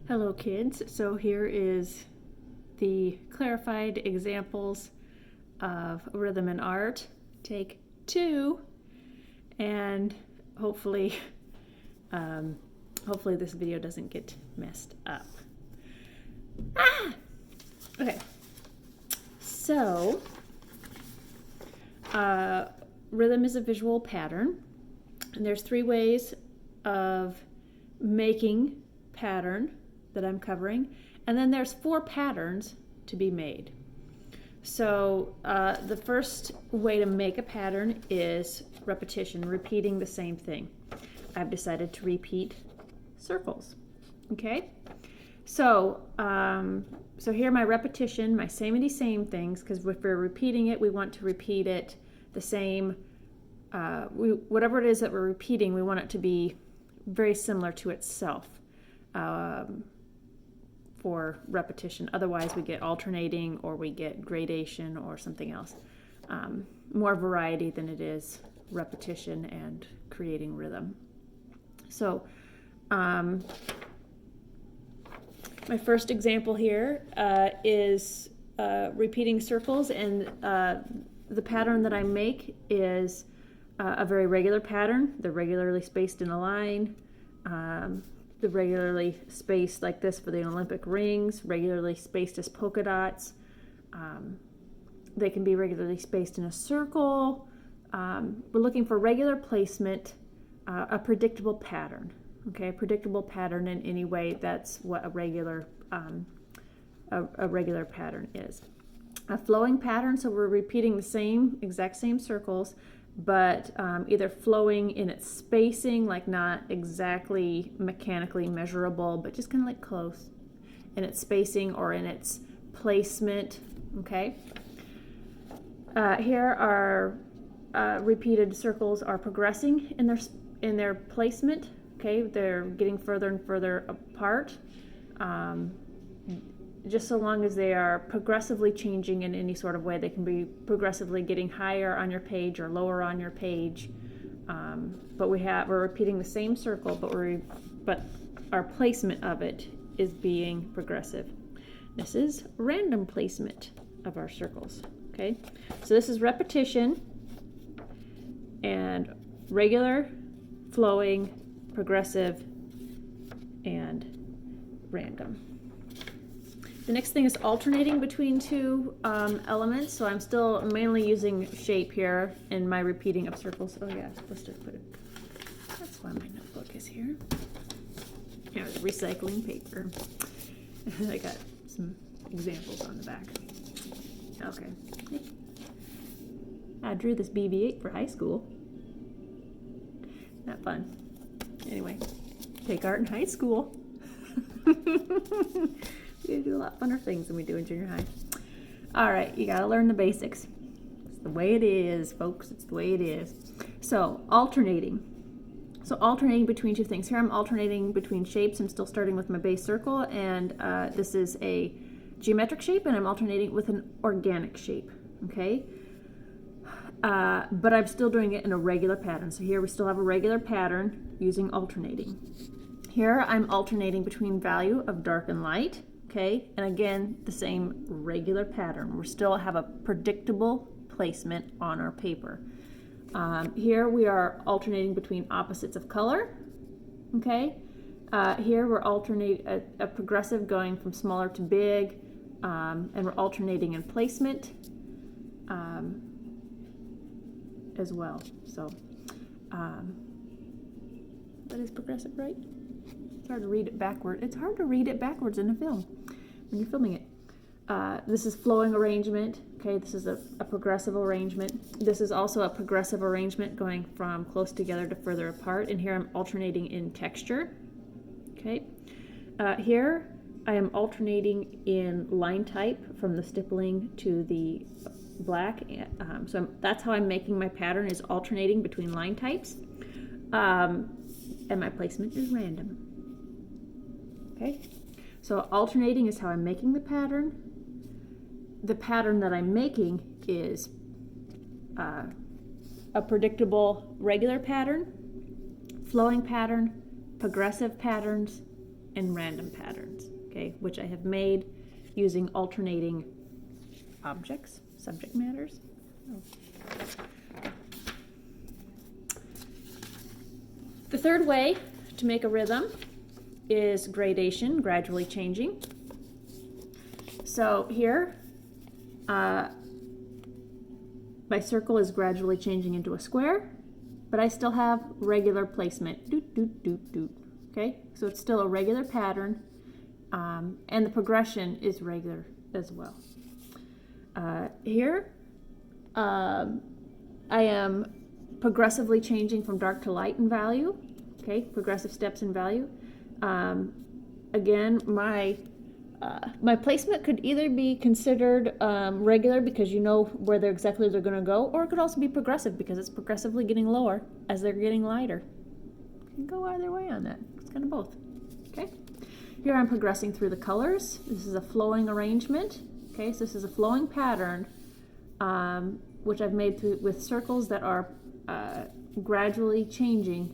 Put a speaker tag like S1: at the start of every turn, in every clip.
S1: Hello kids, so here is the clarified examples of rhythm and art, take 2, and hopefully this video doesn't get messed up. Okay, so rhythm is a visual pattern, and there's 3 ways of making pattern that I'm covering, and then there's 4 patterns to be made. So the first way to make a pattern is repetition, repeating the same thing. I've decided to repeat circles. Okay, so here my repetition, my same things, because if we're repeating it, we want to repeat it the same. Whatever it is that we're repeating, we want it to be very similar to itself. For repetition. Otherwise we get alternating, or we get gradation, or something else. More variety than it is repetition and creating rhythm. So my first example here is repeating circles, and the pattern that I make is a very regular pattern. They're regularly spaced in a line. The regularly spaced like this for the Olympic rings, regularly spaced as polka dots. They can be regularly spaced in a circle. We're looking for regular placement, a predictable pattern. Okay, a predictable pattern in any way. That's what a regular pattern is. A flowing pattern, so we're repeating the exact same circles, but either flowing in its spacing, like not exactly mechanically measurable, but just kind of like close in its spacing or in its placement. Okay. Here are repeated circles are progressing in their placement. Okay, they're getting further and further apart. Just so long as they are progressively changing in any sort of way. They can be progressively getting higher on your page or lower on your page. But we're repeating the same circle, but our placement of it is being progressive. This is random placement of our circles. Okay, so this is repetition and regular, flowing, progressive, and random. The next thing is alternating between 2 elements. So I'm still mainly using shape here in my repeating of circles. Oh yeah, I'm supposed to put it. That's why my notebook is here. Yeah, recycling paper. I got some examples on the back. Okay. I drew this BB-8 for high school. Not fun. Anyway, take art in high school. We do a lot funner things than we do in junior high. All right, you gotta learn the basics. It's the way it is, folks. It's the way it is. So alternating. So alternating between 2 things. Here I'm alternating between shapes. I'm still starting with my base circle, and this is a geometric shape, and I'm alternating with an organic shape. Okay. But I'm still doing it in a regular pattern. So here we still have a regular pattern using alternating. Here I'm alternating between value of dark and light. Okay, and again, the same regular pattern. We still have a predictable placement on our paper. Here we are alternating between opposites of color. Okay, here we're alternating a progressive going from smaller to big, and we're alternating in placement as well. So that is progressive, right? It's hard to read it backward. It's hard to read it backwards in a film when you're filming it. This is flowing arrangement. Okay, this is a progressive arrangement. This is also a progressive arrangement going from close together to further apart. And here I'm alternating in texture. Okay, here I am alternating in line type from the stippling to the black. So that's how I'm making my pattern, is alternating between line types. And my placement is random. Okay, so alternating is how I'm making the pattern. The pattern that I'm making is a predictable regular pattern, flowing pattern, progressive patterns, and random patterns, okay, which I have made using alternating objects, subject matters. The third way to make a rhythm is gradation, gradually changing. So here, my circle is gradually changing into a square, but I still have regular placement. Doot, doot, doot, doot. Okay, so it's still a regular pattern, and the progression is regular as well. Here, I am progressively changing from dark to light in value. Okay, progressive steps in value. Again, my placement could either be considered regular because you know where they're going to go, or it could also be progressive because it's progressively getting lower as they're getting lighter. You can go either way on that. It's kind of both. Okay. Here I'm progressing through the colors. This is a flowing arrangement. Okay, so this is a flowing pattern, which I've made with circles that are gradually changing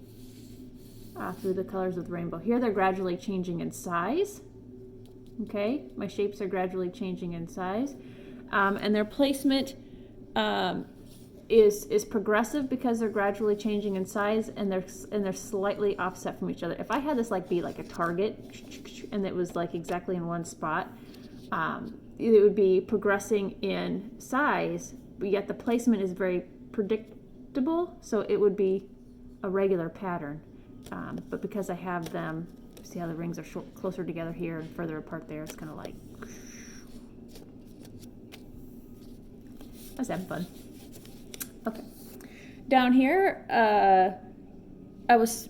S1: through the colors of the rainbow. Here they're gradually changing in size. Okay, my shapes are gradually changing in size, and their placement is progressive because they're gradually changing in size, and they're slightly offset from each other. If I had this be like a target, and it was like exactly in one spot, it would be progressing in size, but yet the placement is very predictable, so it would be a regular pattern. But because I have them, see how the rings are closer together here and further apart there, it's kind of like, I was having fun. Okay. Down here, I was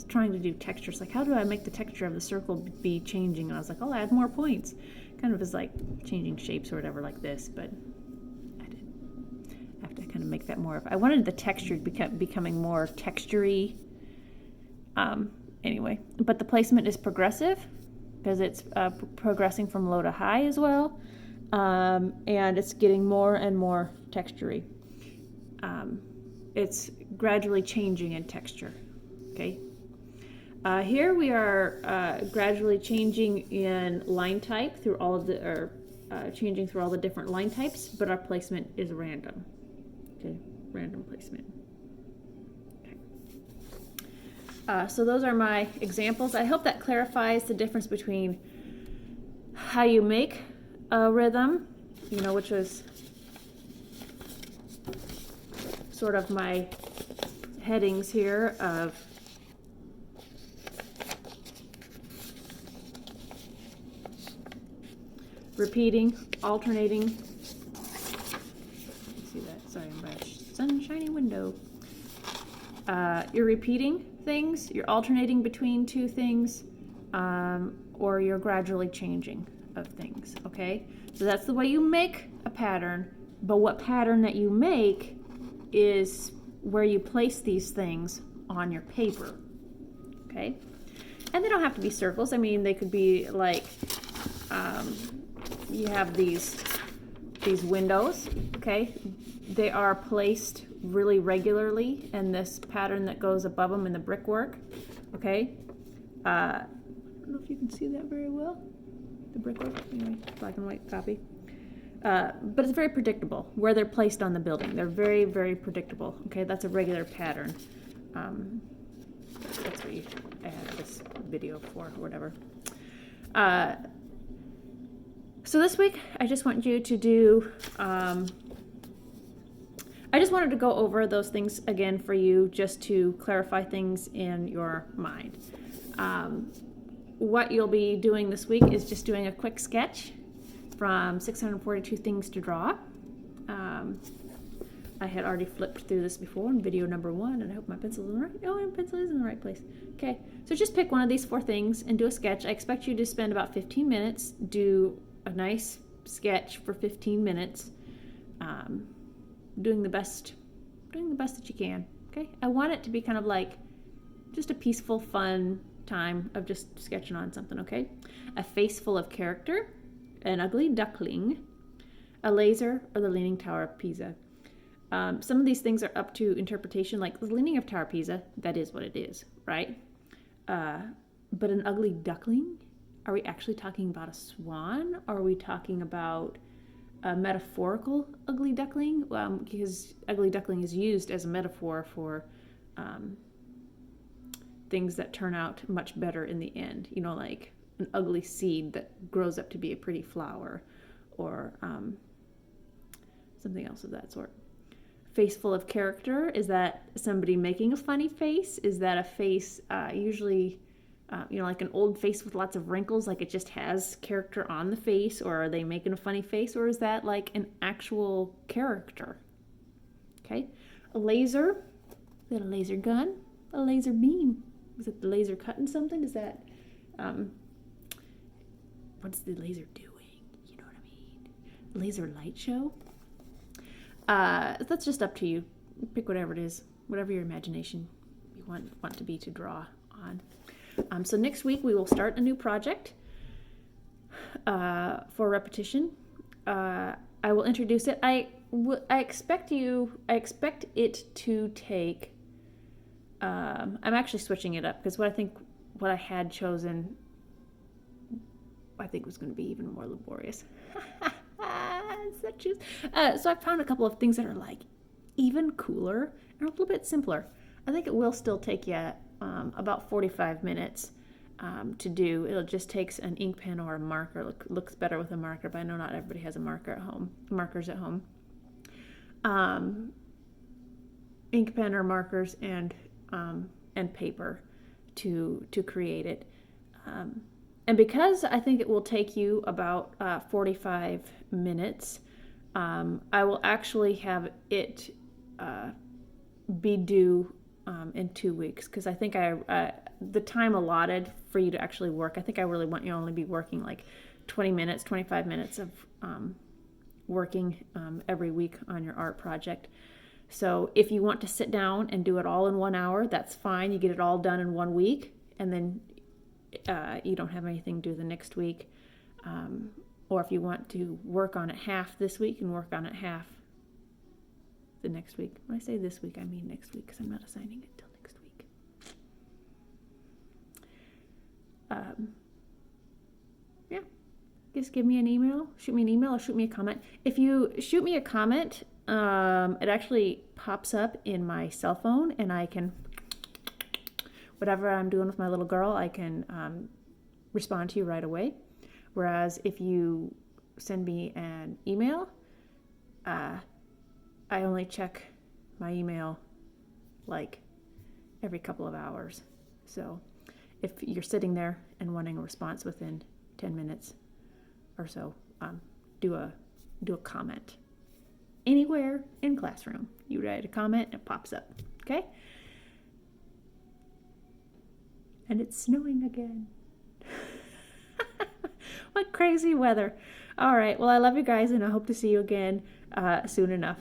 S1: trying to do textures. Like, how do I make the texture of the circle be changing? And I was like, I'll add more points. Kind of as like changing shapes or whatever like this, but I didn't. I have to kind of make that more of, I wanted the texture becoming more textury. Anyway, but the placement is progressive because it's progressing from low to high as well, and it's getting more and more textury. It's gradually changing in texture. Okay. Here we are gradually changing in line type through all of the, or changing through all the different line types, but our placement is random. Okay, random placement. So those are my examples. I hope that clarifies the difference between how you make a rhythm, which was sort of my headings here of repeating, alternating. See that? Sorry, I'm by a sunshiny window. You're repeating things, you're alternating between two things, or you're gradually changing of things, okay? So that's the way you make a pattern, but what pattern that you make is where you place these things on your paper, okay? And they don't have to be circles. I mean, they could be like, you have these windows, okay? They are placed really regularly in this pattern that goes above them in the brickwork, okay? I don't know if you can see that very well, the brickwork, anyway, black and white copy. But it's very predictable where they're placed on the building. They're very, very predictable, okay? That's a regular pattern. That's what I had this video for, or whatever. So this week, I just want you to do, I just wanted to go over those things again for you, just to clarify things in your mind. What you'll be doing this week is just doing a quick sketch from 642 Things to Draw. I had already flipped through this before in video number 1, and I hope my pencil is in the right. Oh, my pencil is in the right place. Okay, so just pick one of these 4 things and do a sketch. I expect you to spend about 15 minutes. Do a nice sketch for 15 minutes, doing the best that you can. Okay, I want it to be kind of like just a peaceful, fun time of just sketching on something. Okay, a face full of character, an ugly duckling, a laser, or the Leaning Tower of Pisa. Some of these things are up to interpretation, like the Leaning of Tower of Pisa. That is what it is, right? But an ugly duckling? Are we actually talking about a swan? Are we talking about a metaphorical ugly duckling? Because ugly duckling is used as a metaphor for things that turn out much better in the end. You know, like an ugly seed that grows up to be a pretty flower, or something else of that sort. Face full of character, is that somebody making a funny face? Is that a face usually, like an old face with lots of wrinkles, like it just has character on the face? Or are they making a funny face? Or is that like an actual character? Okay. A laser. Is that a laser gun? A laser beam? Is it the laser cutting something? Is that, what's the laser doing? You know what I mean? Laser light show? That's just up to you. Pick whatever it is, whatever your imagination you want to be to draw on. So next week we will start a new project for repetition. I will introduce it. I expect it to take. I'm actually switching it up because what I had chosen, I think was going to be even more laborious. So I found a couple of things that are like even cooler and a little bit simpler. I think it will still take you about 45 minutes to do. It just takes an ink pen or a marker. Looks better with a marker, but I know not everybody has markers at home. Ink pen or markers and paper to create it. And because I think it will take you about 45 minutes, I will actually have it be due in 2 weeks, because I think the time allotted for you to actually work, I think I really want you to only be working like 20 minutes, 25 minutes of working every week on your art project. So if you want to sit down and do it all in 1 hour, that's fine. You get it all done in 1 week, and then you don't have anything due the next week. Or if you want to work on it half this week and work on it half the next week. When I say this week, I mean next week, because I'm not assigning it till next week. Yeah, just give me an email, shoot me an email, or shoot me a comment. If you shoot me a comment, it actually pops up in my cell phone, and I can, whatever I'm doing with my little girl, I can respond to you right away. Whereas if you send me an email, I only check my email like every couple of hours. So if you're sitting there and wanting a response within 10 minutes or so, do a comment. Anywhere in Classroom, you write a comment and it pops up, okay? And it's snowing again. What crazy weather. All right, well, I love you guys, and I hope to see you again soon enough.